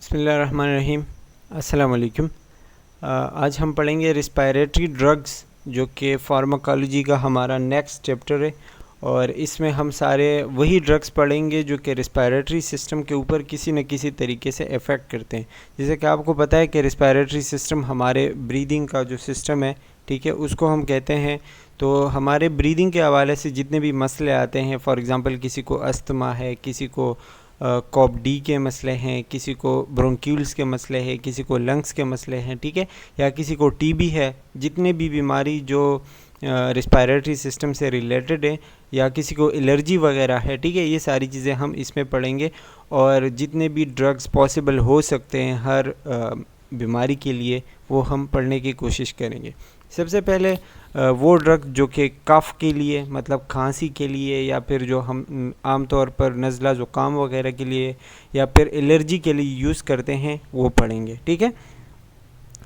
बिस्मिल्लाहिर्रहमानिर्रहीम। अस्सलाम वालेकुम। आज हम पढ़ेंगे रिस्पायरेटरी ड्रग्स, जो कि फार्माकोलॉजी का हमारा नेक्स्ट चैप्टर है। और इसमें हम सारे वही ड्रग्स पढ़ेंगे जो कि रिस्पायरेटरी सिस्टम के ऊपर किसी न किसी तरीके से इफ़ेक्ट करते हैं। जैसे कि आपको पता है कि रिस्पायरेटरी सिस्टम हमारे ब्रीदिंग का जो सिस्टम है, ठीक है, उसको हम कहते हैं। तो हमारे ब्रीदिंग के हवाले से जितने भी मसले आते हैं, फॉर एग्ज़ाम्पल किसी को अस्थमा है, किसी को कॉप डी के मसले हैं, किसी को ब्रोंक्यूल्स के मसले हैं, किसी को लंग्स के मसले हैं, ठीक है, या किसी को टीबी है, जितने भी बीमारी जो रिस्पायरेटरी सिस्टम से रिलेटेड है, या किसी को एलर्जी वगैरह है, ठीक है, ये सारी चीज़ें हम इसमें पढ़ेंगे। और जितने भी ड्रग्स पॉसिबल हो सकते हैं हर बीमारी के लिए, वो हम पढ़ने की कोशिश करेंगे। सबसे पहले वो ड्रग जो कि कफ़ के लिए, मतलब खांसी के लिए, या फिर जो हम आमतौर पर नज़ला ज़ुकाम वगैरह के लिए, या फिर एलर्जी के लिए यूज़ करते हैं, वो पढ़ेंगे, ठीक है।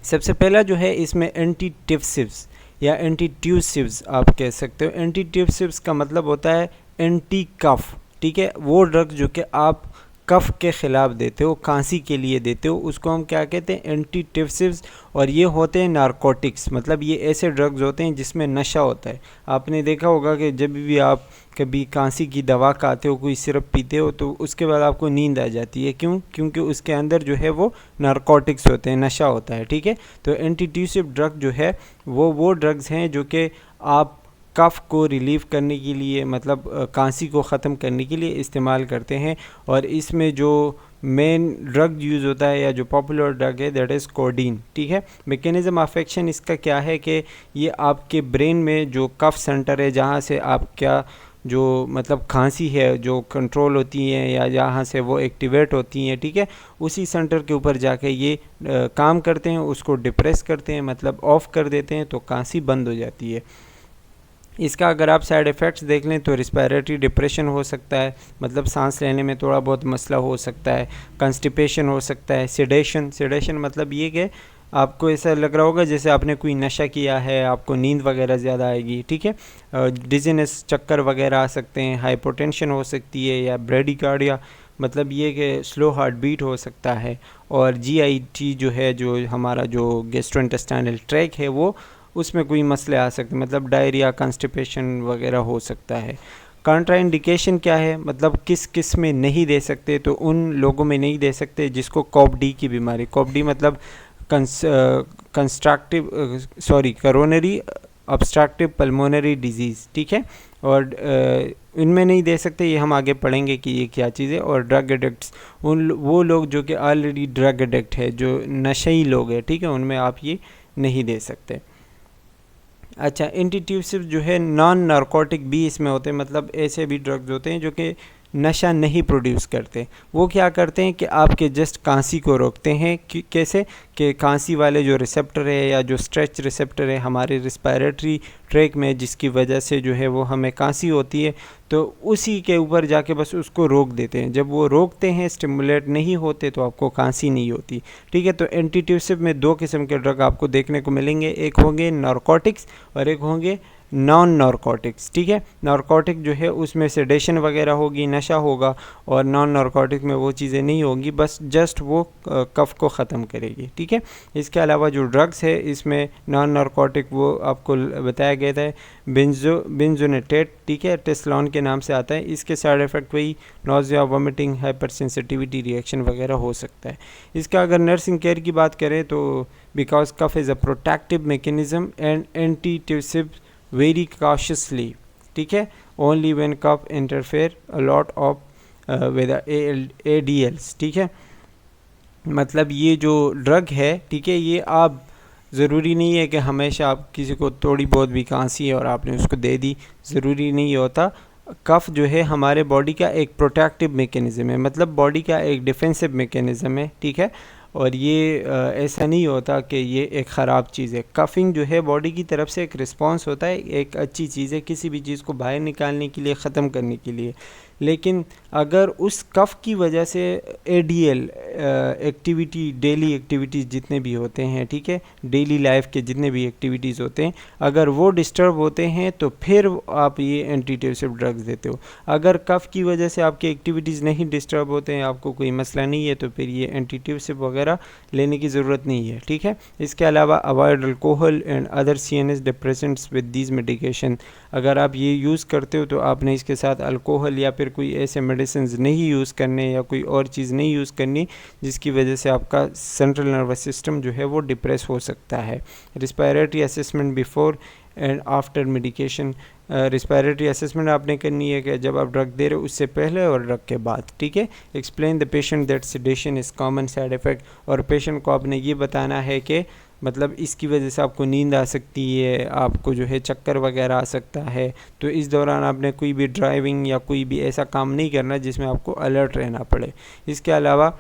सबसे पहला जो है इसमें एंटीट्यूसिव्स या एंटीट्यूसिव्स आप कह सकते हो। एंटीट्यूसिव्स का मतलब होता है एंटी कफ़, ठीक है। वो ड्रग जो कि आप कफ़ के ख़िलाफ़ देते हो, खांसी के लिए देते हो, उसको हम क्या कहते हैं, एंटीट्यूसिव्स। और ये होते हैं नारकोटिक्स, मतलब ये ऐसे ड्रग्स होते हैं जिसमें नशा होता है। आपने देखा होगा कि जब भी आप कभी खांसी की दवा खाते हो, कोई सिरप पीते हो, तो उसके बाद आपको नींद आ जाती है। क्यों? क्योंकि उसके अंदर जो है वो नारकोटिक्स होते हैं, नशा होता है, ठीक है। तो एंटीट्यूसिव ड्रग जो है वो ड्रग्स हैं जो कि आप कफ़ को रिलीव करने के लिए, मतलब खांसी को ख़त्म करने के लिए इस्तेमाल करते हैं। और इसमें जो मेन ड्रग यूज़ होता है, या जो पॉपुलर ड्रग है, दैट इज़ कोडीन, ठीक है। मैकेनिज़्म ऑफ एक्शन इसका क्या है कि ये आपके ब्रेन में जो कफ़ सेंटर है, जहाँ से आपका जो मतलब खांसी है जो कंट्रोल होती है, या जहाँ से वो एक्टिवेट होती हैं, ठीक है, उसी सेंटर के ऊपर जाके ये काम करते हैं, उसको डिप्रेस करते हैं, मतलब ऑफ़ कर देते हैं, तो खांसी बंद हो जाती है। इसका अगर आप साइड इफ़ेक्ट्स देख लें तो रिस्पायरेटरी डिप्रेशन हो सकता है, मतलब सांस लेने में थोड़ा बहुत मसला हो सकता है, कंस्टिपेशन हो सकता है, सेडेशन मतलब ये कि आपको ऐसा लग रहा होगा जैसे आपने कोई नशा किया है, आपको नींद वगैरह ज़्यादा आएगी, ठीक है। डिजीनेस, चक्कर वगैरह आ सकते हैं, हाइपोटेंशन हो सकती है, या ब्रेडिकार्डिया, मतलब ये कि स्लो हार्ट बीट हो सकता है। और GIT जो है, जो हमारा जो गैस्ट्रोइंटेस्टाइनल ट्रैक है, वो उसमें कोई मसले आ सकते हैं, मतलब डायरिया, कंस्टिपेशन वगैरह हो सकता है। कॉन्ट्राइंडिकेशन क्या है, मतलब किस में नहीं दे सकते, तो उन लोगों में नहीं दे सकते जिसको कॉप डी की बीमारी, कॉप डी मतलब कोरोनरी ऑब्स्ट्रक्टिव पल्मोनरी डिजीज़, ठीक है। और इनमें नहीं दे सकते, ये हम आगे पढ़ेंगे कि ये क्या चीज़ है। और ड्रग एडिक्ट्स, वो लोग जो कि ऑलरेडी ड्रग एडिक्ट है, जो नशेई लोग हैं, ठीक है, उनमें आप ये नहीं दे सकते। अच्छा, एंटीट्यूसिव जो है नॉन नारकोटिक भी इसमें होते हैं, मतलब ऐसे भी ड्रग्स होते हैं जो कि नशा नहीं प्रोड्यूस करते। वो क्या करते हैं कि आपके जस्ट खांसी को रोकते हैं। कैसे कि खांसी वाले जो रिसेप्टर है, या जो स्ट्रेच रिसेप्टर है हमारे रिस्पायरेटरी ट्रैक में, जिसकी वजह से जो है वो हमें खांसी होती है, तो उसी के ऊपर जाके बस उसको रोक देते हैं। जब वो रोकते हैं, स्टिमुलेट नहीं होते, तो आपको खांसी नहीं होती, ठीक है। तो एंटीट्यूसिव में दो किस्म के ड्रग आपको देखने को मिलेंगे, एक होंगे नारकोटिक्स और एक होंगे नॉन नारकोटिक्स, ठीक है। नारकोटिक जो है उसमें सेडेशन वगैरह होगी, नशा होगा, और नॉन नारकोटिक में वो चीज़ें नहीं होंगी, बस जस्ट वो कफ़ को ख़त्म करेगी, ठीक है। इसके अलावा जो ड्रग्स है इसमें नॉन नारकोटिक, वो आपको बताया गया था बेंजोनेटेट, ठीक है, टेस्लॉन के नाम से आता है। इसके साइड इफ़ेक्ट वही nausea, vomiting, hyper sensitivity reaction वगैरह हो सकता है। इसका अगर नर्सिंग केयर की बात करें तो because cough is a protective mechanism and antitussive very cautiously, ठीक है, only when cough interfere a lot of with ADLs, ठीक है। मतलब ये जो ड्रग है, ठीक है, ये आप ज़रूरी नहीं है कि हमेशा आप किसी को थोड़ी बहुत भी खांसी है और आपने उसको दे दी, ज़रूरी नहीं होता। कफ जो है हमारे बॉडी का एक प्रोटेक्टिव मैकेनिज़्म है, मतलब बॉडी का एक डिफेंसिव मैकेनिज़्म है, ठीक है। और ये ऐसा नहीं होता कि ये एक ख़राब चीज़ है। कफ़िंग जो है बॉडी की तरफ से एक रिस्पांस होता है, एक अच्छी चीज़ है किसी भी चीज़ को बाहर निकालने के लिए, ख़त्म करने के लिए। लेकिन अगर उस कफ़ की वजह से ADL एक्टिविटी, डेली एक्टिविटीज़ जितने भी होते हैं, ठीक है, डेली लाइफ के जितने भी एक्टिविटीज़ होते हैं, अगर वो डिस्टर्ब होते हैं तो फिर आप ये एंटीट्यूसिव ड्रग्स देते हो। अगर कफ़ की वजह से आपकी एक्टिविटीज़ नहीं डिस्टर्ब होते हैं, आपको कोई मसला नहीं है, तो फिर ये एंटीट्यूसिव वगैरह लेने की ज़रूरत नहीं है, ठीक है। इसके अलावा avoid alcohol and other CNS depressants with these medication. अगर आप ये यूज़ करते हो तो आपने इसके साथ अल्कोहल या फिर कोई ऐसे मेडिसिन नहीं यूज़ करने या कोई और चीज़ नहीं यूज़ करनी जिसकी वजह से आपका सेंट्रल नर्वस सिस्टम जो है वो डिप्रेस हो सकता है। Respiratory assessment before and after medication. Respiratory assessment आपने करनी है कि जब आप ड्रग दे रहे हो उससे पहले और ड्रग के बाद, ठीक है। Explain the patient that sedation is common side effect. और पेशेंट को आपने ये बताना है कि मतलब इसकी वजह से आपको नींद आ सकती है, आपको जो है चक्कर वगैरह आ सकता है, तो इस दौरान आपने कोई भी ड्राइविंग या कोई भी ऐसा काम नहीं करना जिसमें आपको अलर्ट रहना पड़े। इसके अलावा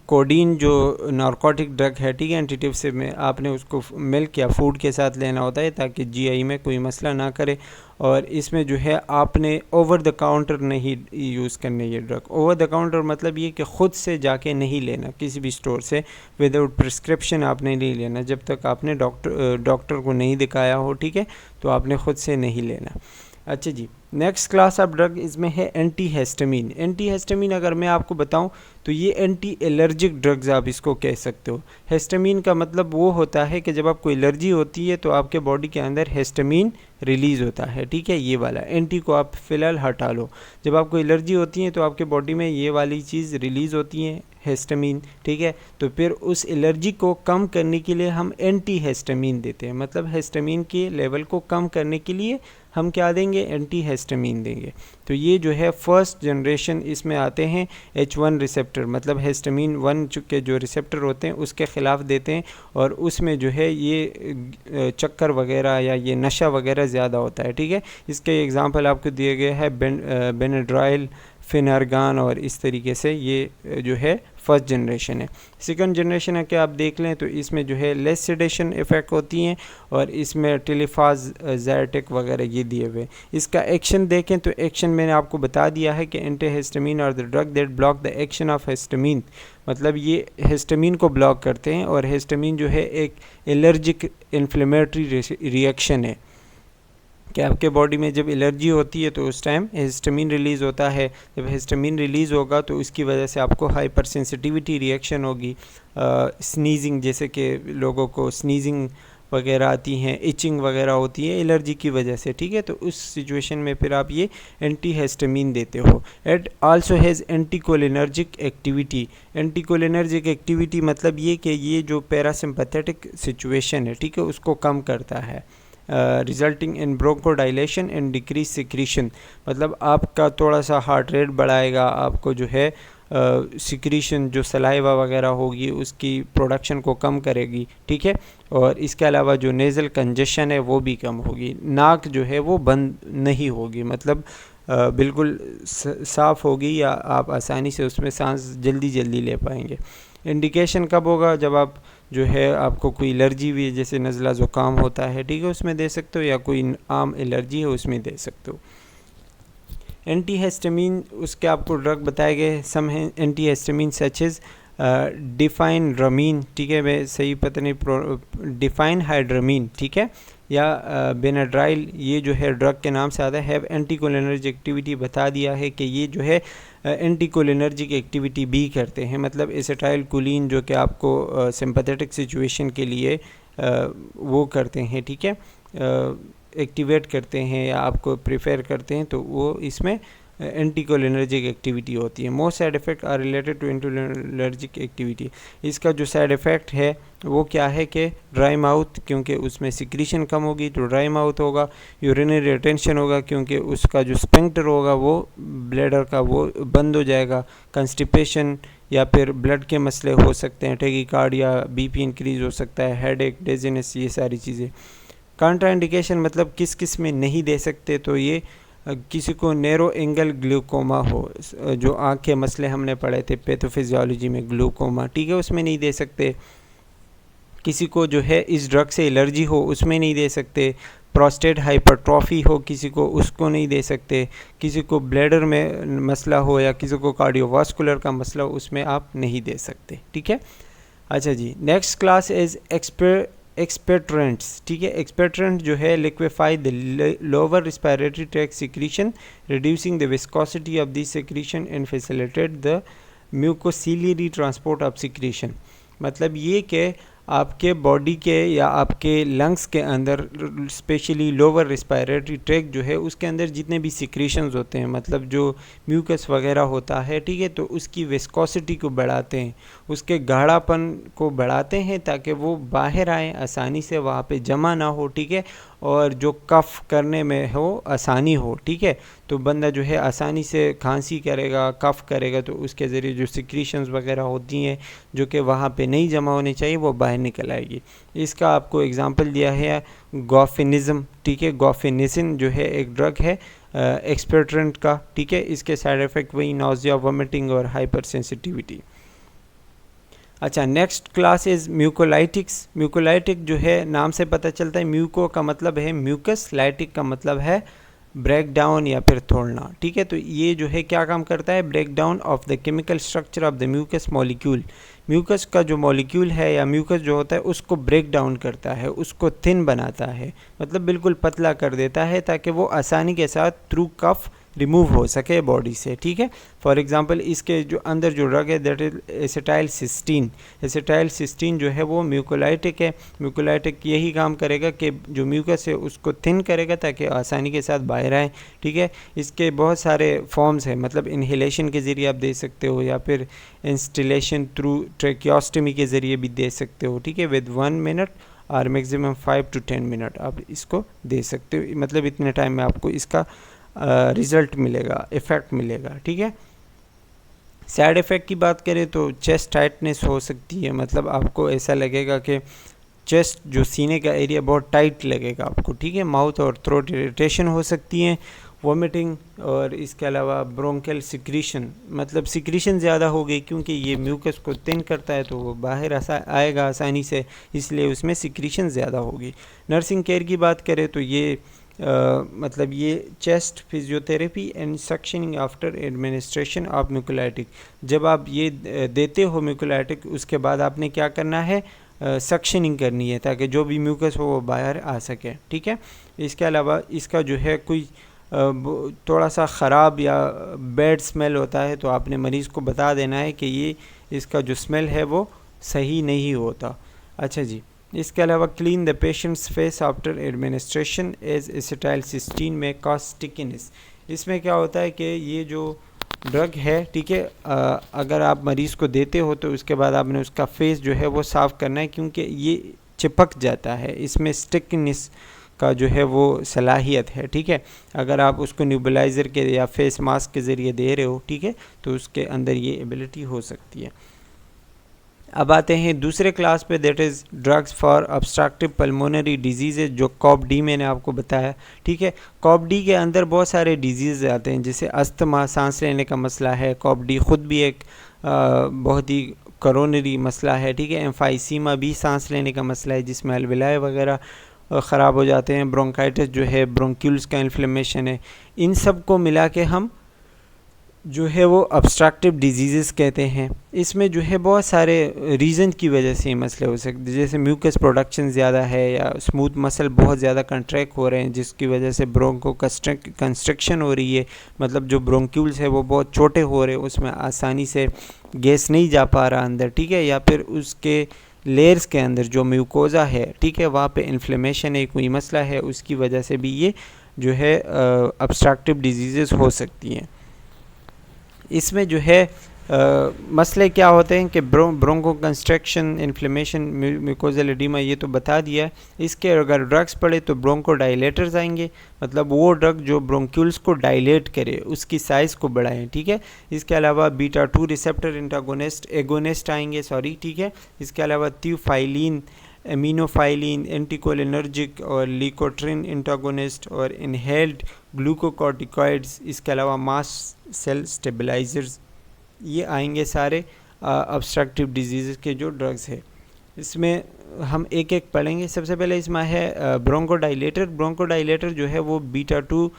कोडीन जो नारकोटिक ड्रग है, ठीक है, एंटीट्यूसिव में, आपने उसको मिल्क या फूड के साथ लेना होता है ताकि GI में कोई मसला ना करे। और इसमें जो है आपने ओवर द काउंटर नहीं यूज़ करने ये ड्रग। ओवर द काउंटर मतलब ये कि ख़ुद से जाके नहीं लेना किसी भी स्टोर से, विदाउट प्रिस्क्रिप्शन आपने नहीं लेना जब तक आपने डॉक्टर को नहीं दिखाया हो, ठीक है, तो आपने ख़ुद से नहीं लेना। अच्छा जी, नेक्स्ट क्लास ऑफ ड्रग इसमें है एंटी हिस्टामिन। एंटी हिस्टामिन अगर मैं आपको बताऊं तो ये एंटी एलर्जिक ड्रग्स आप इसको कह सकते हो। हिस्टामिन का मतलब वो होता है कि जब आपको एलर्जी होती है तो आपके बॉडी के अंदर हिस्टामिन रिलीज़ होता है, ठीक है, ये वाला। एंटी को आप फ़िलहाल हटा लो। जब आपको एलर्जी होती है तो आपके बॉडी में ये वाली चीज़ रिलीज़ होती है, हिस्टामिन, ठीक है। तो फिर उस एलर्जी को कम करने के लिए हम एंटी हिस्टामिन देते हैं, मतलब हिस्टामिन के लेवल को कम करने के लिए हम क्या देंगे, एंटी हिस्टामिन देंगे। तो ये जो है फर्स्ट जनरेशन, इसमें आते हैं H1 रिसेप्टर, मतलब हिस्टामिन 1 के जो रिसेप्टर होते हैं उसके ख़िलाफ़ देते हैं, और उसमें जो है ये चक्कर वगैरह या ये नशा वगैरह ज़्यादा होता है, ठीक है। इसके एग्ज़ाम्पल आपको दिए गए हैं बेनाड्राइल, फिनारगान, और इस तरीके से ये जो है फर्स्ट जनरेशन है। सेकंड जनरेशन है कि आप देख लें तो इसमें जो है लेस सेडेशन इफ़ेक्ट होती हैं, और इसमें टेलीफाज, ज़ायटेक वगैरह ये दिए हुए। इसका एक्शन देखें तो एक्शन मैंने आपको बता दिया है कि एंटी हिस्टामिन और the drug that block the action of histamine, मतलब ये हिस्टामिन को ब्लॉक करते हैं। और हिस्टामिन जो है एक एलर्जिक इन्फ्लेमेटरी रिएक्शन है कि आपके बॉडी में जब एलर्जी होती है तो उस टाइम हिस्टामिन रिलीज़ होता है। जब हिस्टामिन रिलीज़ होगा तो उसकी वजह से आपको हाइपर सेंसिटिविटी रिएक्शन होगी, स्नीजिंग, जैसे कि लोगों को स्नीजिंग वगैरह आती हैं, इचिंग वगैरह होती है एलर्जी की वजह से, ठीक है। तो उस सिचुएशन में फिर आप ये एंटी हिस्टामिन देते हो। It also has anticholinergic activity. Anticholinergic activity मतलब ये कि ये जो पैरासिम्पैथेटिक सिचुएशन है, ठीक है, उसको कम करता है। Resulting in ब्रोंकोडाइलेशन and decrease secretion, मतलब आपका थोड़ा सा हार्ट रेट बढ़ाएगा, आपको जो है सिक्रीशन जो सलाइवा वगैरह होगी उसकी प्रोडक्शन को कम करेगी, ठीक है। और इसके अलावा जो नेज़ल कंजेशन है वो भी कम होगी, नाक जो है वो बंद नहीं होगी, मतलब बिल्कुल साफ़ होगी, या आप आसानी से उसमें सांस जल्दी जल्दी ले पाएंगे। इंडिकेशन कब होगा, जब आप जो है आपको कोई एलर्जी भी, जैसे नज़ला ज़ुकाम होता है, ठीक है, उसमें दे सकते हो, या कोई आम एलर्जी है उसमें दे सकते हो। एंटी हिस्टामिन, उसके आपको ड्रग बताए गए सम हैं antihistamine such as diphenhydramine, ठीक है, मैं सही पता नहीं, डिफाइन हाइड्रामीन, ठीक है, या बेनाड्राइल, ये जो है ड्रग के नाम से आता है। हैव एंटीकोलिनर्जिक एक्टिविटी, बता दिया है कि ये जो है एंटीकोलिनर्जिक एक्टिविटी भी करते हैं, मतलब एसिटाइल कोलिन जो कि आपको सिंपैथेटिक सिचुएशन के लिए वो करते हैं, ठीक है, एक्टिवेट करते हैं या आपको प्रिफेयर करते हैं, तो वो इसमें एंटीकोलिनर्जिक एक्टिविटी होती है। Most side effect are related to anticholinergic activity. इसका जो साइड इफ़ेक्ट है वो क्या है कि ड्राई माउथ, क्योंकि उसमें सिक्रीशन कम होगी तो ड्राई माउथ होगा। यूरिनरी रिटेंशन होगा क्योंकि उसका जो स्फिंक्टर होगा वो ब्लैडर का वो बंद हो जाएगा। कंस्टिपेशन या फिर ब्लड के मसले हो सकते हैं, टैकीकार्डिया, बीपी इंक्रीज़ हो सकता है, हेडेक, डेजीनेस, ये सारी चीज़ें। कॉन्ट्राइंडिकेशन मतलब किस किस में नहीं दे सकते, तो ये किसी को नैरो एंगल ग्लूकोमा हो, जो आँख के मसले हमने पढ़े थे पैथोफिजियोलॉजी में, ग्लूकोमा, ठीक है, उसमें नहीं दे सकते। किसी को जो है इस ड्रग से एलर्जी हो उसमें नहीं दे सकते। प्रोस्टेट हाइपरट्रॉफी हो किसी को, उसको नहीं दे सकते, किसी को ब्लैडर में मसला हो या किसी को कार्डियोवास्कुलर का मसला हो, उसमें आप नहीं दे सकते, ठीक है। अच्छा जी, नेक्स्ट क्लास इज एक्सपेक्ट्रेंट्स, ठीक है। एक्सपेक्ट्रेंट जो है liquefy the lower respiratory tract secretion, reducing the viscosity of this secretion and facilitate the mucociliary transport of secretion. मतलब ये कि आपके बॉडी के या आपके लंग्स के अंदर स्पेशली लोअर रिस्पायरेटरी ट्रैक्ट जो है उसके अंदर जितने भी सिक्रीशंस होते हैं, मतलब जो म्यूकस वगैरह होता है, ठीक है, तो उसकी विस्कोसिटी को बढ़ाते हैं, उसके गाढ़ापन को बढ़ाते हैं ताकि वो बाहर आए आसानी से, वहाँ पे जमा ना हो, ठीक है, और जो कफ़ करने में हो आसानी हो, ठीक है। तो बंदा जो है आसानी से खांसी करेगा, कफ़ करेगा, तो उसके ज़रिए जो सिक्रीशंस वगैरह होती हैं जो कि वहाँ पे नहीं जमा होनी चाहिए वो बाहर निकल आएगी। इसका आपको एग्जांपल दिया है गॉफिनिज़म, ठीक है। गॉफिनिसिन जो है एक ड्रग है एक्सपेक्ट्रेंट का, ठीक है। इसके साइड इफ़ेक्ट वही नॉजिया, वोमिटिंग और हाइपर सेंसिटिविटी। अच्छा, next class is mucolytics. Mucolytic जो है नाम से पता चलता है, म्यूको का मतलब है म्यूकस, लाइटिक का मतलब है ब्रेक डाउन या फिर तोड़ना, ठीक है। तो ये जो है क्या काम करता है, break down of the chemical structure of the mucus molecule. Mucus का जो मॉलिक्यूल है या म्यूकस जो होता है उसको ब्रेक डाउन करता है, उसको थिन बनाता है, मतलब बिल्कुल पतला कर देता है ताकि वो आसानी के साथ थ्रू कफ रिमूव हो सके बॉडी से, ठीक है। फॉर एग्जांपल इसके जो अंदर जो ड्रग है that is acetyl cysteine. Acetyl cysteine जो है वो म्यूकोलाइटिक है। म्यूकोलाइटिक यही काम करेगा कि जो म्यूकस है उसको थिन करेगा ताकि आसानी के साथ बाहर आए, ठीक है। इसके बहुत सारे फॉर्म्स हैं, मतलब इन्हेलेशन के ज़रिए आप दे सकते हो या फिर इंस्टिलेशन थ्रू ट्रेकियोस्टमी के ज़रिए भी दे सकते हो, ठीक है। विद 1 मिनट और मैक्सिमम 5 to 10 मिनट आप इसको दे सकते हो, मतलब इतने टाइम में आपको इसका रिज़ल्ट मिलेगा, इफ़ेक्ट मिलेगा, ठीक है। साइड इफ़ेक्ट की बात करें तो चेस्ट टाइटनेस हो सकती है, मतलब आपको ऐसा लगेगा कि चेस्ट जो सीने का एरिया बहुत टाइट लगेगा आपको, ठीक है। माउथ और थ्रोट इरिटेशन हो सकती हैं, वोमिटिंग, और इसके अलावा ब्रोंकल सिक्रीशन, मतलब सिक्रीशन ज़्यादा हो गई क्योंकि ये म्यूकस को थिन करता है तो वो बाहर आएगा आसानी से, इसलिए उसमें सिक्रीशन ज़्यादा होगी। नर्सिंग केयर की बात करें तो ये मतलब ये chest physiotherapy and suctioning after administration of mucolytic. जब आप ये देते हो म्यूकोलाइटिक उसके बाद आपने क्या करना है, सक्शनिंग करनी है ताकि जो भी म्यूकस हो वो बाहर आ सके, ठीक है। इसके अलावा इसका जो है कोई थोड़ा सा ख़राब या बैड स्मेल होता है तो आपने मरीज़ को बता देना है कि ये इसका जो स्मेल है वो सही नहीं होता। अच्छा जी, इसके अलावा clean the patient's face after administration as acetyl cysteine may cause stickiness. इसमें क्या होता है कि ये जो ड्रग है, ठीक है, अगर आप मरीज़ को देते हो तो उसके बाद आपने उसका फेस जो है वो साफ़ करना है क्योंकि ये चिपक जाता है, इसमें स्टिकनेस का जो है वो सलाहियत है, ठीक है। अगर आप उसको न्यूबलाइज़र के या फेस मास्क के ज़रिए दे रहे हो, ठीक है, तो उसके अंदर ये एबिलिटी हो सकती है। अब आते हैं दूसरे क्लास पे, that is drugs for obstructive pulmonary disease, जो कॉप डी मैंने आपको बताया, ठीक है। कॉप डी के अंदर बहुत सारे डिजीज़ आते हैं जैसे अस्थमा, सांस लेने का मसला है, कॉप डी ख़ुद भी एक बहुत ही कोरोनरी मसला है, ठीक है। एम्फाइसीमा भी सांस लेने का मसला है जिसमें अलविलाय वगैरह ख़राब हो जाते हैं। ब्रोंकाइटिस जो है ब्रोंक्यूल्स का इन्फ्लेमेशन है। इन सब को मिला के हम जो है वो ऑब्स्ट्रक्टिव डिजीज़ कहते हैं। इसमें जो है बहुत सारे रीज़न की वजह से ये मसले हो सकते हैं, जैसे म्यूकस प्रोडक्शन ज़्यादा है या स्मूथ मसल बहुत ज़्यादा कंट्रैक्ट हो रहे हैं जिसकी वजह से ब्रोंको कंस्ट्रक्शन हो रही है, मतलब जो ब्रोंक्यूल्स है वो बहुत छोटे हो रहे हैं, उसमें आसानी से गैस नहीं जा पा रहा अंदर, ठीक है। या फिर उसके लेयर्स के अंदर जो म्यूकोज़ा है, ठीक है, वहाँ पे इन्फ्लेमेशन है, कोई मसला है, उसकी वजह से भी ये जो है ऑब्स्ट्रक्टिव डिजीज़ हो सकती हैं। इसमें जो है मसले क्या होते हैं कि broncho construction, inflammation, mucosal oedema, ये तो बता दिया है। इसके अगर ड्रग्स पड़े तो ब्रोंको डायलेटर्स आएंगे, मतलब वो ड्रग जो ब्रोंक्यूल्स को डायलेट करे, उसकी साइज़ को बढ़ाएं, ठीक है। इसके अलावा बीटा 2 रिसेप्टर एगोनिस्ट आएंगे, ठीक है। इसके अलावा थियोफाइलिन, एमिनोफाइलिन, एंटीकोलिनर्जिक और लिकोट्रिन इंटागोनिस्ट और इनहेल्ड ग्लूकोकॉर्टिकॉइड्स, इसके अलावा मास्ट सेल स्टेबलाइजर्स, ये आएंगे सारे ऑब्स्ट्रक्टिव डिजीज़ के जो ड्रग्स है। इसमें हम एक एक पढ़ेंगे। सबसे पहले इसमें है ब्रोंकोडाइलेटर। ब्रोंकोडाइलेटर जो है वो बीटा 2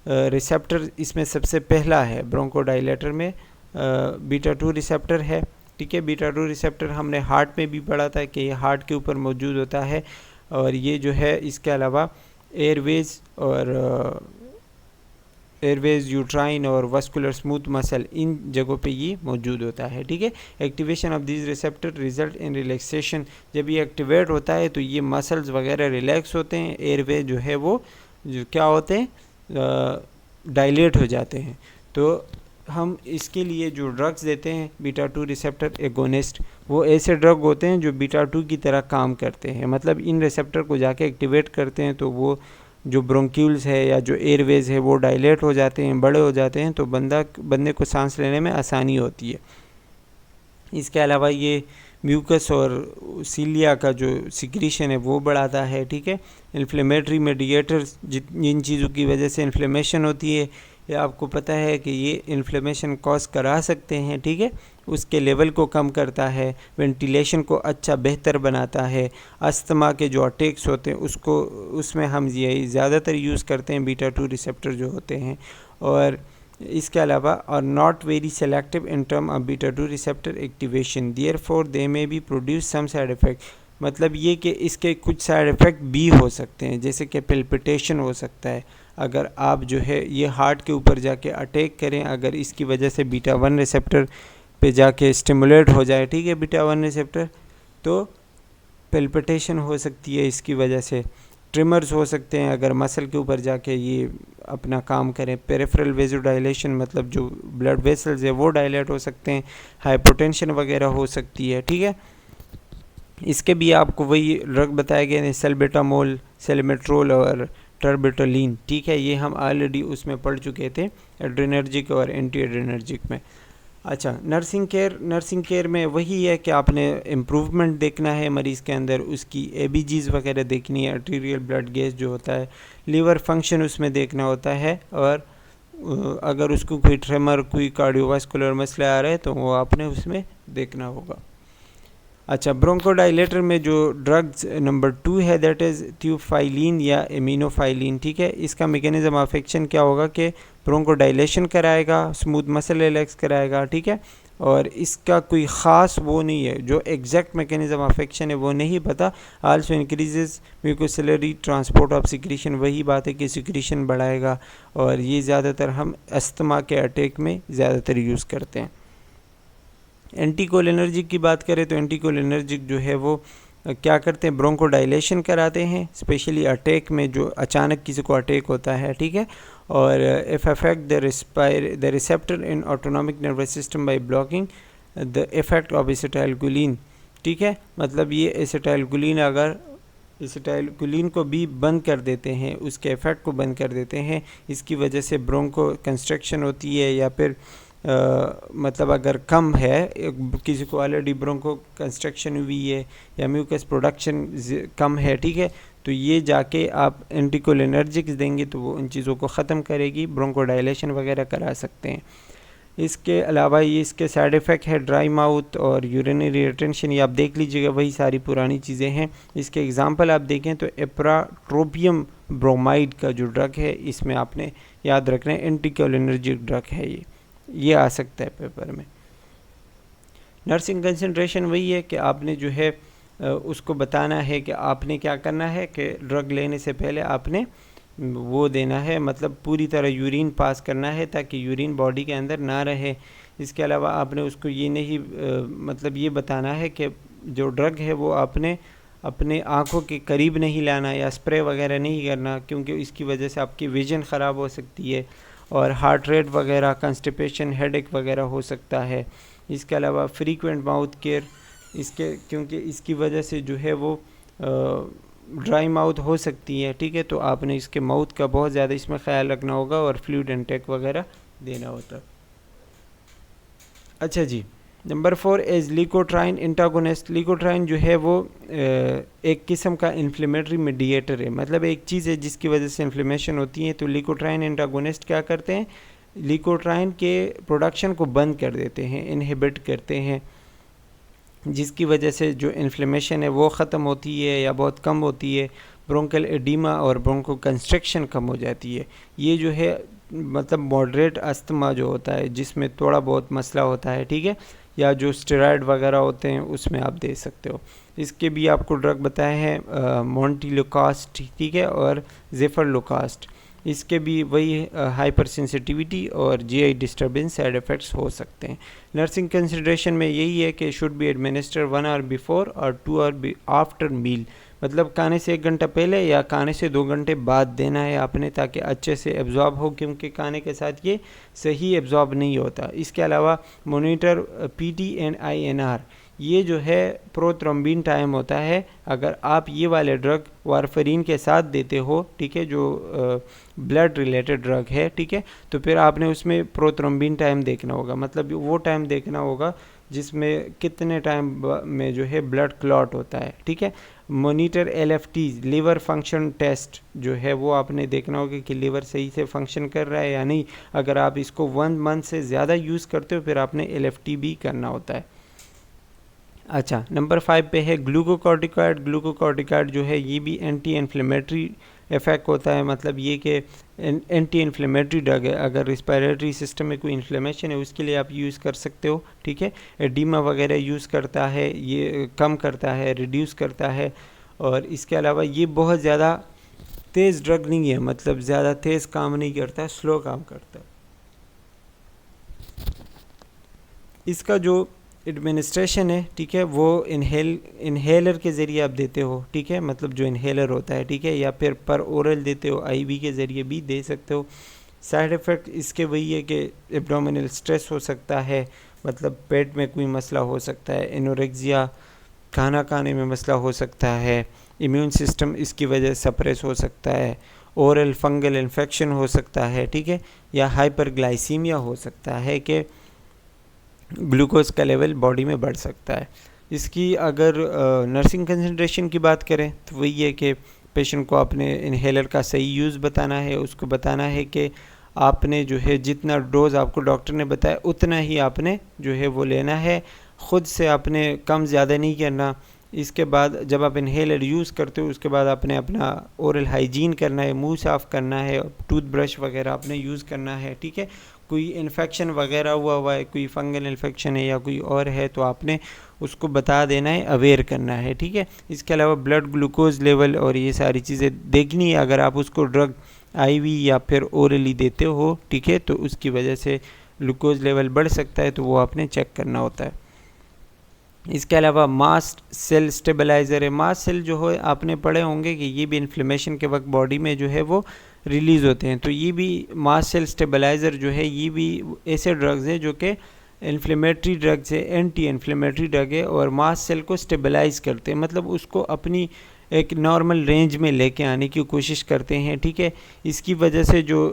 रिसेप्टर इसमें सबसे पहला है। ब्रोंकोडाइलेटर में बीटा 2 रिसेप्टर है, ठीक है। बीटा 2 रिसेप्टर हमने हार्ट में भी पढ़ा था कि ये हार्ट के ऊपर मौजूद होता है, और ये जो है इसके अलावा एयरवेज, यूट्राइन और वस्कुलर स्मूथ मसल, इन जगहों पे ये मौजूद होता है, ठीक है। Activation of this receptor result in relaxation. जब ये एक्टिवेट होता है तो ये मसल्स वगैरह रिलैक्स होते हैं, एयरवेज जो है वो जो क्या होते हैं, डायलेट हो जाते हैं। तो हम इसके लिए जो ड्रग्स देते हैं बीटा 2 रिसेप्टर एगोनिस्ट, वो ऐसे ड्रग होते हैं जो बीटा 2 की तरह काम करते हैं, मतलब इन रिसेप्टर को जाके एक्टिवेट करते हैं, तो वो जो ब्रोंक्यूल्स है या जो एयरवेज है वो डायलेट हो जाते हैं, बड़े हो जाते हैं, तो बंदे को सांस लेने में आसानी होती है। इसके अलावा ये म्यूकस और सीलिया का जो सिक्रीशन है वो बढ़ाता है, ठीक है। इन्फ्लेमेटरी मेडिएटर्स, जिन चीज़ों की वजह से इन्फ्लेमेशन होती है, ये आपको पता है कि ये इन्फ्लेमेशन कॉज करा सकते हैं, ठीक है। उसके लेवल को कम करता है, वेंटिलेशन को अच्छा बेहतर बनाता है। अस्थमा के जो अटैक्स होते हैं उसमें हम ये ज़्यादातर यूज़ करते हैं बीटा 2 रिसेप्टर जो होते हैं। और इसके अलावा और not very selective in term of beta 2 receptor activation, therefore they may be produce some side effect. मतलब ये कि इसके कुछ साइड इफ़ेक्ट भी हो सकते हैं, जैसे कि पिल्पिटेशन हो सकता है अगर आप जो है ये हार्ट के ऊपर जाके अटैक करें, अगर इसकी वजह से बीटा 1 रिसेप्टर पे जाके स्टिमुलेट हो जाए, ठीक है, बीटा 1 रिसेप्टर, तो पिल्पिटेशन हो सकती है इसकी वजह से। ट्रिमर्स हो सकते हैं अगर मसल के ऊपर जाके ये अपना काम करें। पेरिफेरल वेज़ोडाइलेशन, मतलब जो ब्लड वेसल्स है वो डायलेट हो सकते हैं। हाइपोटेंशन वगैरह हो सकती है, ठीक है। इसके भी आपको वही ड्रग बताए गए हैं, सेल्बेटामोल, सेलमेट्रोल और टर्बिटोलिन, ठीक है। ये हम ऑलरेडी उसमें पढ़ चुके थे, एड्रेनर्जिक और एंटी एड्रेनर्जिक में। अच्छा, नर्सिंग केयर में वही है कि आपने इम्प्रूवमेंट देखना है मरीज़ के अंदर, उसकी ABGs वगैरह देखनी है, आर्टीरियल ब्लड गेज जो होता है, लीवर फंक्शन उसमें देखना होता है, और अगर उसको कोई ट्रेमर, कोई कार्डियोवास्कुलर मसला आ रहा है तो वो आपने उसमें देखना होगा। अच्छा, ब्रोंकोडाइलेटर में जो ड्रग्स नंबर 2 है दैट इज़ थियोफाइलिन या एमिनोफाइलिन, ठीक है। इसका मैकेनिज्म ऑफ एक्शन क्या होगा कि ब्रोंकोडाइलेशन कराएगा, स्मूथ मसल रिलैक्स कराएगा, ठीक है। और इसका कोई ख़ास वो नहीं है, जो एग्जैक्ट मैकेनिज्म ऑफ एक्शन है वो नहीं पता। Also increases mucociliary transport of secretion, वही बात है कि सिक्रीशन बढ़ाएगा, और ये ज़्यादातर हम अस्थमा के अटैक में ज़्यादातर यूज़ करते हैं। एंटीकोलिनर्जिक की बात करें तो एंटीकोलिनर्जिक जो है वो क्या करते हैं, ब्रोंकोडाइलेशन कराते हैं, स्पेशली अटैक में, जो अचानक किसी को अटैक होता है, ठीक है। और if affect the receptor in autonomic nervous system by blocking the effect of acetylcholine, ठीक है। मतलब ये एसिटाइलकोलिन को भी बंद कर देते हैं, उसके इफ़ेक्ट को बंद कर देते हैं। इसकी वजह से ब्रोंको कंस्ट्रक्शन होती है, या फिर मतलब अगर कम है, किसी को ऑलरेडी ब्रोंको कंस्ट्रक्शन हुई है या म्यूकस प्रोडक्शन कम है, ठीक है, तो ये जाके आप एंटीकोलिनर्जिक्स देंगे तो वो उन चीज़ों को ख़त्म करेगी, ब्रोंकोडाइलेशन वगैरह करा सकते हैं। इसके अलावा ये इसके साइड इफ़ेक्ट है ड्राई माउथ और यूरिनरी रिटेंशन, ये आप देख लीजिएगा, वही सारी पुरानी चीज़ें हैं। इसके एग्जांपल आप देखें तो एप्राट्रोपियम ब्रोमाइड का जो ड्रग है, इसमें आपने याद रखना है एंटीकोलिनर्जिक ड्रग है ये आ सकता है पेपर में। नर्सिंग कंसंट्रेशन वही है कि आपने जो है उसको बताना है कि आपने क्या करना है कि ड्रग लेने से पहले आपने वो देना है, मतलब पूरी तरह यूरिन पास करना है ताकि यूरिन बॉडी के अंदर ना रहे। इसके अलावा आपने उसको ये नहीं मतलब ये बताना है कि जो ड्रग है वो आपने अपने आँखों के करीब नहीं लाना या स्प्रे वगैरह नहीं करना, क्योंकि इसकी वजह से आपकी विजन ख़राब हो सकती है, और हार्ट रेट वगैरह, कंस्टिपेशन, हेडेक वगैरह हो सकता है। इसके अलावा फ्रीक्वेंट माउथ केयर, क्योंकि इसकी वजह से जो है वो ड्राई माउथ हो सकती है, ठीक है, तो आपने इसके माउथ का बहुत ज़्यादा इसमें ख्याल रखना होगा और फ्लूइड इंटेक वगैरह देना होता है। अच्छा जी, नंबर 4 इज़ लिकोट्राइन एंटागोनिस्ट। लिकोट्राइन जो है वो एक किस्म का इन्फ्लेमेटरी मीडिएटर है, मतलब एक चीज़ है जिसकी वजह से इन्फ्लेमेशन होती है। तो लिकोट्राइन एंटागोनिस्ट क्या करते हैं, लिकोट्राइन के प्रोडक्शन को बंद कर देते हैं, इनहिबिट करते हैं। जिसकी वजह से जो इन्फ्लेमेशन है वो ख़त्म होती है या बहुत कम होती है, ब्रोंकल एडिमा और ब्रोंको कंस्ट्रक्शन कम हो जाती है। ये जो है मतलब मॉडरेट अस्थमा जो होता है जिसमें थोड़ा बहुत मसला होता है, ठीक है, या जो स्टेरॉयड वगैरह होते हैं उसमें आप दे सकते हो। इसके भी आपको ड्रग बताए हैं मोंटिलोकास्ट, ठीक है, और ज़ेफरलोकास्ट। इसके भी वही हाइपर सेंसिटिविटी और जीआई डिस्टर्बेंस साइड इफ़ेक्ट्स हो सकते हैं। नर्सिंग कंसिडरेशन में यही है कि should be administer 1 hour before और 2 आवर आफ्टर मील, मतलब खाने से 1 घंटा पहले या खाने से 2 घंटे बाद देना है आपने, ताकि अच्छे से एब्जॉर्ब हो, क्योंकि खाने के साथ ये सही एब्जॉर्ब नहीं होता। इसके अलावा मोनीटर पीटी एंड INR, ये जो है प्रोथ्रोम्बिन टाइम होता है। अगर आप ये वाले ड्रग वारफरीन के साथ देते हो, ठीक है, जो ब्लड रिलेटेड ड्रग है, ठीक है, तो फिर आपने उसमें प्रोथ्रोम्बिन टाइम देखना होगा, मतलब वो टाइम देखना होगा जिसमें कितने टाइम में जो है ब्लड क्लॉट होता है, ठीक है। Monitor LFT liver function test जो है वो आपने देखना होगा कि लीवर सही से फंक्शन कर रहा है या नहीं। अगर आप इसको 1 मंथ से ज़्यादा यूज़ करते हो फिर आपने LFT भी करना होता है। अच्छा, नंबर 5 पे है ग्लूकोकॉर्टिकॉइड। ग्लूकोकॉर्टिकॉइड जो है ये भी एंटी इन्फ्लेमेटरी इफ़ेक्ट होता है, मतलब ये कि एंटी इन्फ्लेमेटरी ड्रग है। अगर रिस्पायरेटरी सिस्टम में कोई इन्फ्लेमेशन है उसके लिए आप यूज़ कर सकते हो, ठीक है। एडिमा वगैरह यूज़ करता है, ये कम करता है, रिड्यूस करता है। और इसके अलावा ये बहुत ज़्यादा तेज़ ड्रग नहीं है, मतलब ज़्यादा तेज़ काम नहीं करता, स्लो काम करता है। इसका जो एडमिनिस्ट्रेशन है, ठीक है, वो इन्हेलर के ज़रिए आप देते हो, ठीक है, मतलब जो इन्हेलर होता है, ठीक है, या फिर पर ओरल देते हो, IV के ज़रिए भी दे सकते हो। साइड इफ़ेक्ट इसके वही है कि एब्डोमिनल स्ट्रेस हो सकता है, मतलब पेट में कोई मसला हो सकता है, एनोरेक्सिया, खाना खाने में मसला हो सकता है, इम्यून सिस्टम इसकी वजह से सप्रेस हो सकता है, ओरल फंगल इन्फेक्शन हो सकता है, ठीक है, या हाइपरग्लाइसीमिया हो सकता है कि ग्लूकोज का लेवल बॉडी में बढ़ सकता है। इसकी अगर नर्सिंग कंसंट्रेशन की बात करें तो वही है कि पेशेंट को आपने इन्हेलर का सही यूज़ बताना है, उसको बताना है कि आपने जो है जितना डोज़ आपको डॉक्टर ने बताया उतना ही आपने जो है वो लेना है, ख़ुद से आपने कम ज़्यादा नहीं करना। इसके बाद जब आप इन्हेलर यूज़ करते हो उसके बाद आपने अपना ओरल हाइजीन करना है, मुंह साफ़ करना है, टूथब्रश वगैरह आपने यूज़ करना है, ठीक है। कोई इन्फेक्शन वगैरह हुआ है, कोई फंगल इन्फेक्शन है या कोई और है तो आपने उसको बता देना है, अवेयर करना है, ठीक है। इसके अलावा ब्लड ग्लूकोज लेवल और ये सारी चीज़ें देखनी है। अगर आप उसको ड्रग IV या फिर ओरली देते हो, ठीक है, तो उसकी वजह से ग्लूकोज लेवल बढ़ सकता है, तो वो आपने चेक करना होता है। इसके अलावा मास्ट सेल स्टेबलाइज़र है। मास्ट सेल जो है आपने पढ़े होंगे कि ये भी इन्फ्लेमेशन के वक्त बॉडी में जो है वो रिलीज़ होते हैं, तो ये भी मास्ट सेल स्टेबलाइज़र जो है ये भी ऐसे ड्रग्स हैं जो कि इन्फ्लेमेटरी ड्रग्स है, एंटी इन्फ्लेमेटरी ड्रग है और मास्ट सेल को स्टेबलाइज़ करते हैं, मतलब उसको अपनी एक नॉर्मल रेंज में लेके आने की कोशिश करते हैं, ठीक है। इसकी वजह से जो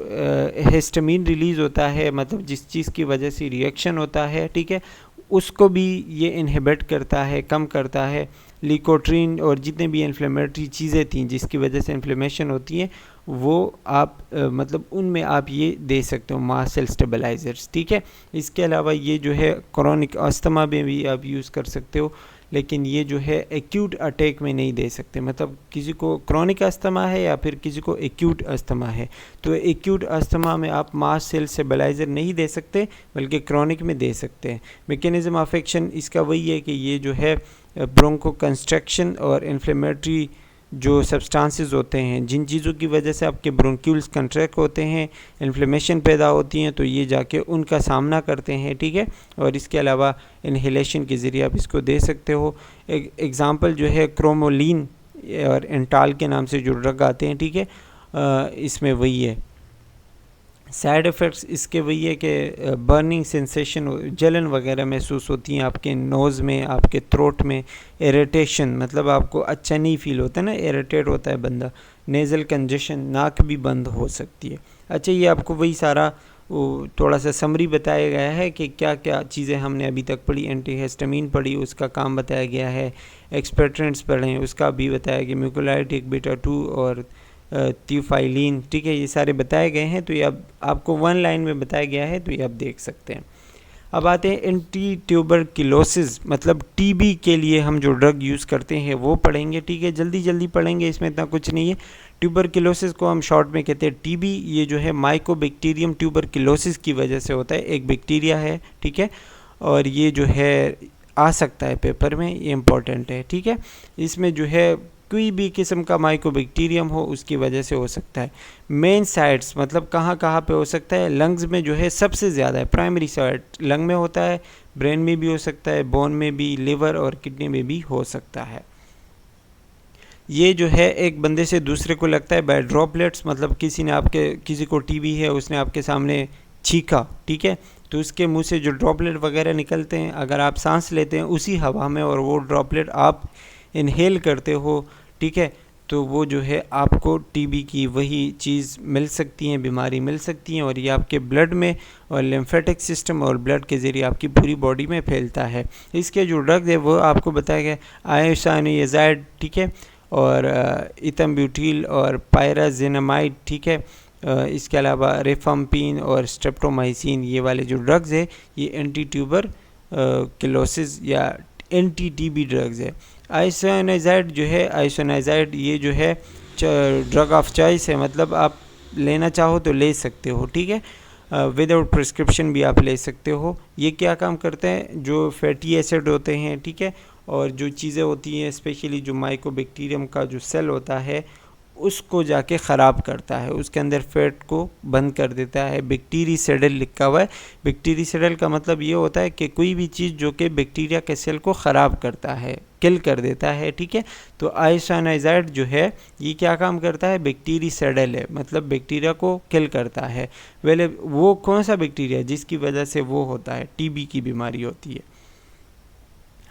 हिस्टामिन रिलीज़ होता है, मतलब जिस चीज़ की वजह से रिएक्शन होता है, ठीक है, उसको भी ये इनहिबिट करता है, कम करता है। लिकोट्रीन और जितने भी इन्फ्लेमेटरी चीज़ें थी जिसकी वजह से इन्फ्लेमेशन होती है वो आप मतलब उनमें आप ये दे सकते हो मास्ट सेल स्टेबलाइज़र्स, ठीक है। इसके अलावा ये जो है क्रोनिक अस्थमा में भी आप यूज़ कर सकते हो, लेकिन ये जो है एक्यूट अटैक में नहीं दे सकते, मतलब किसी को क्रोनिक अस्थमा है या फिर किसी को एक्यूट अस्थमा है तो एक्यूट अस्थमा में आप मास्ट सेल स्टेबलाइज़र नहीं दे सकते बल्कि क्रोनिक में दे सकते हैं। मैकेनिज़्म ऑफ एक्शन इसका वही है कि ये जो है ब्रोंको कंस्ट्रक्शन और इन्फ्लेमेटरी जो सब्सटेंसेस होते हैं, जिन चीज़ों की वजह से आपके ब्रोंक्यूल्स कंट्रैक्ट होते हैं, इन्फ्लेमेशन पैदा होती हैं, तो ये जाके उनका सामना करते हैं, ठीक है। और इसके अलावा इन्हेलेशन के ज़रिए आप इसको दे सकते हो। एक एग्ज़ाम्पल जो है क्रोमोलिन और एंटाल के नाम से जो ड्रग आते हैं, ठीक है, इसमें वही है। साइड इफ़ेक्ट्स इसके वही है कि बर्निंग सेंसेशन, जलन वगैरह महसूस होती हैं आपके नोज़ में, आपके थ्रोट में, इरिटेशन, मतलब आपको अच्छा नहीं फील होता है ना, इरिटेट होता है बंदा, नेज़ल कंजेशन, नाक भी बंद हो सकती है। अच्छा, ये आपको वही सारा थोड़ा सा समरी बताया गया है कि क्या क्या चीज़ें हमने अभी तक पढ़ी। एंटीहिस्टामिन पढ़ी, उसका काम बताया गया है। एक्सपेक्ट्रेंट्स पढ़े, उसका भी बताया गया, म्यूकोलाइटिक बीटा 2 और थियोफाइलिन, ठीक है, ये सारे बताए गए हैं। तो ये अब आपको 1 लाइन में बताया गया है, तो ये आप देख सकते हैं। अब आते हैं एंटी ट्यूबरक्लोसिस, मतलब टीबी के लिए हम जो ड्रग यूज़ करते हैं वो पढ़ेंगे, ठीक है। जल्दी जल्दी पढ़ेंगे, इसमें इतना कुछ नहीं है। ट्यूबरक्लोसिस को हम शॉर्ट में कहते हैं टीबी। ये जो है माइकोबैक्टीरियम ट्यूबरक्लोसिस की वजह से होता है, एक बैक्टीरिया है, ठीक है। और ये जो है आ सकता है पेपर में, ये इम्पॉर्टेंट है, ठीक है। इसमें जो है कोई भी किस्म का माइकोबैक्टीरियम हो उसकी वजह से हो सकता है। मेन साइट्स मतलब कहाँ कहाँ पे हो सकता है, लंग्स में जो है सबसे ज़्यादा है। प्राइमरी साइट लंग में होता है, ब्रेन में भी हो सकता है, बोन में भी, लिवर और किडनी में भी हो सकता है। ये जो है एक बंदे से दूसरे को लगता है बाय ड्रॉपलेट्स, मतलब किसी को टीबी है, उसने आपके सामने छींका, ठीक है, तो उसके मुंह से जो ड्रॉपलेट वगैरह निकलते हैं, अगर आप सांस लेते हैं उसी हवा में और वो ड्रॉपलेट आप इनहेल करते हो, ठीक है, तो वो जो है आपको टीबी की वही चीज़ मिल सकती है, बीमारी मिल सकती है, और ये आपके ब्लड में और लिम्फेटिक सिस्टम और ब्लड के ज़रिए आपकी पूरी बॉडी में फैलता है। इसके जो ड्रग्स है वो आपको बताया गया, आयोसाइनाज़ाइड, ठीक है, और इथम्ब्यूटिल और पायराजिनामाइड, ठीक है। इसके अलावा रिफाम्पिन और स्ट्रेप्टोमाइसिन, ये वाले जो ड्रग्स है ये एंटी ट्यूबरक्लोसिस या एंटी टीबी ड्रग्स है। आइसोनाइज़ाइड जो है, आइसोनाइज़ाइड ये जो है ड्रग ऑफ चॉइस है, मतलब आप लेना चाहो तो ले सकते हो, ठीक है, विदाउट प्रिस्क्रिप्शन भी आप ले सकते हो। ये क्या काम करते हैं, जो फैटी एसिड होते हैं, ठीक है, और जो चीज़ें होती हैं, स्पेशली जो माइकोबैक्टीरियम का जो सेल होता है उसको जाके ख़राब करता है, उसके अंदर फैट को बंद कर देता है। बैक्टीरिसाइडल लिखा हुआ है। बैक्टीरिसाइडल का मतलब ये होता है कि कोई भी चीज़ जो कि बैक्टीरिया के सेल को ख़राब करता है, किल कर देता है, ठीक है। तो आइसोनाइज़ाइड जो है ये क्या काम करता है, बैक्टीरिसाइडल है, मतलब बैक्टीरिया को किल करता है। वेले वो कौन सा बैक्टीरिया जिसकी वजह से वो होता है, टीबी की बीमारी होती है।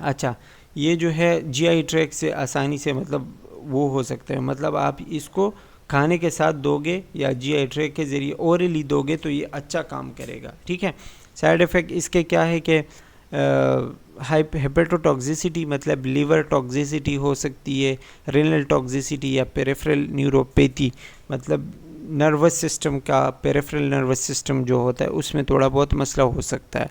अच्छा, ये जो है जीआई ट्रैक्ट से आसानी से मतलब वो हो सकता है, मतलब आप इसको खाने के साथ दोगे या जीआई ट्रैक्ट के ज़रिए ओरली दोगे तो ये अच्छा काम करेगा, ठीक है। साइड इफ़ेक्ट इसके क्या है कि हेपेटोटॉक्सिसिटी मतलब लिवर टॉक्सिसिटी हो सकती है, रेनल टॉक्सिसिटी या पेरिफेरल न्यूरोपैथी मतलब नर्वस सिस्टम का, पेरिफेरल नर्वस सिस्टम जो होता है उसमें थोड़ा बहुत मसला हो सकता है।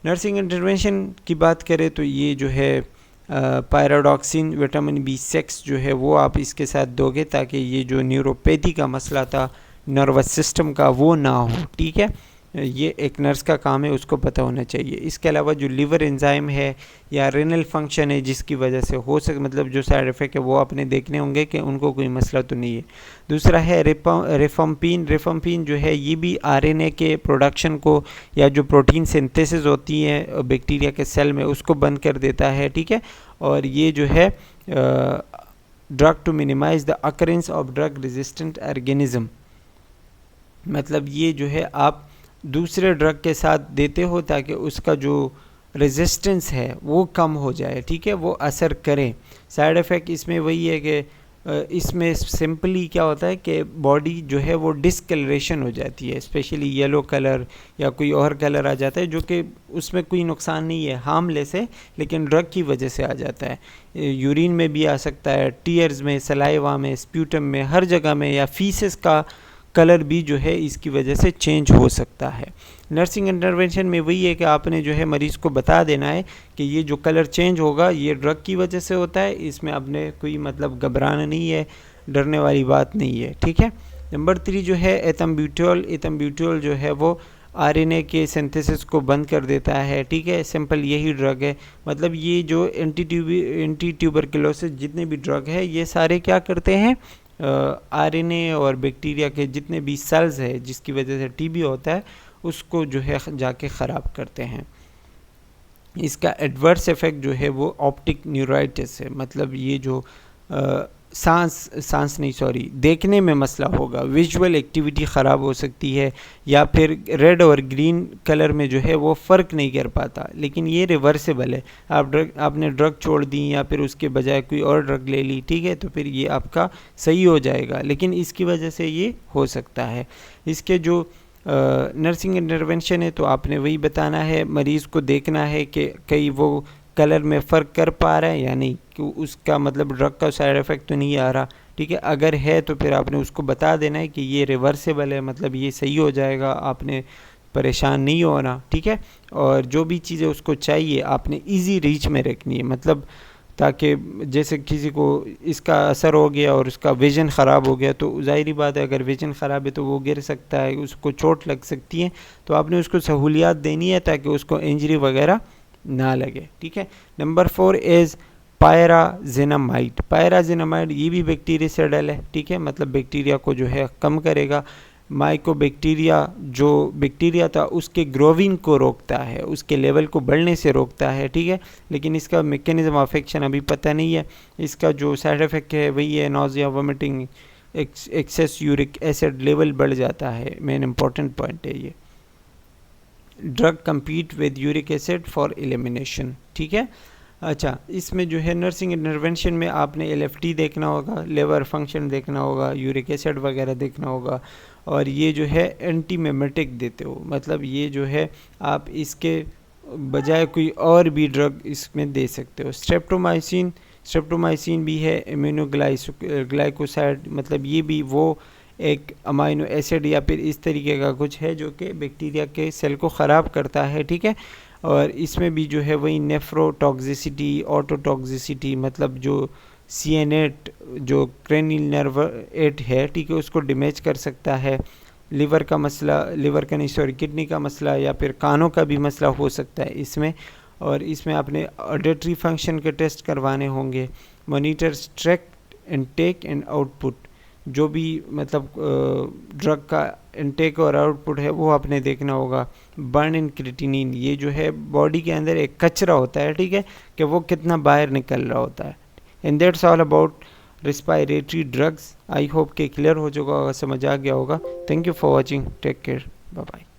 नर्सिंग इंटरवेंशन की बात करें तो ये जो है पायरोडॉक्सिन विटामिन B6 जो है वो आप इसके साथ दोगे ताकि ये जो न्यूरोपैथी का मसला था नर्वस सिस्टम का वो ना हो, ठीक है। ये एक नर्स का काम है, उसको पता होना चाहिए। इसके अलावा जो लिवर एंजाइम है या रेनल फंक्शन है जिसकी वजह से हो सके, मतलब जो साइड इफ़ेक्ट है वो आपने देखने होंगे कि उनको कोई मसला तो नहीं है। दूसरा है रिफम्पिन। रिफम्पिन जो है ये भी आरएनए के प्रोडक्शन को या जो प्रोटीन सिंथेसिस होती है बैक्टीरिया के सेल में उसको बंद कर देता है, ठीक है। और ये जो है drug to minimise the occurrence of drug resistant organism, मतलब ये जो है आप दूसरे ड्रग के साथ देते हो ताकि उसका जो रेजिस्टेंस है वो कम हो जाए, ठीक है, वो असर करें। साइड इफ़ेक्ट इसमें वही है कि इसमें सिंपली क्या होता है कि बॉडी जो है वो डिस्कलरेशन हो जाती है, स्पेशली येलो कलर या कोई और कलर आ जाता है जो कि उसमें कोई नुकसान नहीं है, हार्मलेस है, लेकिन ड्रग की वजह से आ जाता है। यूरिन में भी आ सकता है, टीयर्स में, सलाइवा में, स्प्यूटम में, हर जगह में, या फीसेस का कलर भी जो है इसकी वजह से चेंज हो सकता है। नर्सिंग इंटरवेंशन में वही है कि आपने जो है मरीज़ को बता देना है कि ये जो कलर चेंज होगा ये ड्रग की वजह से होता है, इसमें आपने कोई मतलब घबराना नहीं है, डरने वाली बात नहीं है, ठीक है। नंबर 3 जो है एथम्ब्यूटोल। एथम्ब्यूटोल जो है वो आरएनए के सिंथेसिस को बंद कर देता है, ठीक है, सिंपल यही ड्रग है। मतलब ये जो एंटी ट्यूबरक्लोसिस जितने भी ड्रग है ये सारे क्या करते हैं, आरएनए और बैक्टीरिया के जितने भी सेल्स है जिसकी वजह से टीबी होता है उसको जो है जाके ख़राब करते हैं। इसका एडवर्स इफ़ेक्ट जो है वो ऑप्टिक न्यूराइटिस है, मतलब ये जो देखने में मसला होगा, विजुअल एक्टिविटी ख़राब हो सकती है, या फिर रेड और ग्रीन कलर में जो है वो फ़र्क नहीं कर पाता, लेकिन ये रिवर्सेबल है। आपने ड्रग छोड़ दी या फिर उसके बजाय कोई और ड्रग ले ली, ठीक है, तो फिर ये आपका सही हो जाएगा, लेकिन इसकी वजह से ये हो सकता है। इसके जो नर्सिंग इंटरवेंशन है तो आपने वही बताना है, मरीज़ को देखना है कि कहीं वो कलर में फ़र्क कर पा रहा है या नहीं, कि उसका मतलब ड्रग का साइड इफ़ेक्ट तो नहीं आ रहा, ठीक है। अगर है तो फिर आपने उसको बता देना है कि ये रिवर्सेबल है, मतलब ये सही हो जाएगा, आपने परेशान नहीं होना, ठीक है। और जो भी चीज़ें उसको चाहिए आपने इजी रीच में रखनी है, मतलब ताकि जैसे किसी को इसका असर हो गया और उसका विज़न ख़राब हो गया तो ज़ाहिरी बात है अगर विज़न ख़राब है तो वो गिर सकता है, उसको चोट लग सकती है, तो आपने उसको सहूलियात देनी है ताकि उसको इंजरी वगैरह ना लगे, ठीक है। Number 4 is pyrazinamide. पायराजिनामाइड ये भी बैक्टीरियासाइडल है, ठीक है, मतलब बैक्टीरिया को जो है कम करेगा। माइकोबैक्टीरिया जो बैक्टीरिया था उसके ग्रोविंग को रोकता है, उसके लेवल को बढ़ने से रोकता है, ठीक है, लेकिन इसका मैकेनिज्म ऑफ एक्शन अभी पता नहीं है। इसका जो साइड इफ़ेक्ट है वही है nausea, vomiting, excess uric acid level बढ़ जाता है, मेन इंपॉर्टेंट पॉइंट है ये। Drug compete with uric acid for elimination, ठीक है। अच्छा, इसमें जो है नर्सिंग इंटरवेंशन में आपने LFT देखना होगा, लेवर फंक्शन देखना होगा, यूरिक एसिड वगैरह देखना होगा, और ये जो है एंटीमेमेटिक देते हो, मतलब ये जो है आप इसके बजाय कोई और भी ड्रग इसमें दे सकते हो। स्ट्रेप्टोमाइसिन भी है, इम्यूनोग्लाइकोसाइड, मतलब ये भी वो एक अमाइनो एसिड या फिर इस तरीके का कुछ है जो कि बैक्टीरिया के सेल को ख़राब करता है, ठीक है। और इसमें भी जो है वही नेफ्रोटॉक्सिसिटी, ऑटोटॉक्सिसिटी, मतलब जो CN8 जो क्रेनियल नर्व 8 है, ठीक है, उसको डैमेज कर सकता है। लिवर का मसला, लिवर का नहीं सॉरी किडनी का मसला या फिर कानों का भी मसला हो सकता है इसमें। और इसमें आपने ऑडिटरी फंक्शन के टेस्ट करवाने होंगे। मॉनिटर स्ट्रेक्ट इनटेक एंड आउटपुट, जो भी मतलब ड्रग का इनटेक और आउटपुट है वो आपने देखना होगा। बर्न इन क्रिएटिनिन, ये जो है बॉडी के अंदर एक कचरा होता है, ठीक है, कि वो कितना बाहर निकल रहा होता है। And that's all about respiratory drugs. I hope कि क्लियर हो चुका होगा, समझ आ गया होगा। Thank you for watching, take care, bye bye.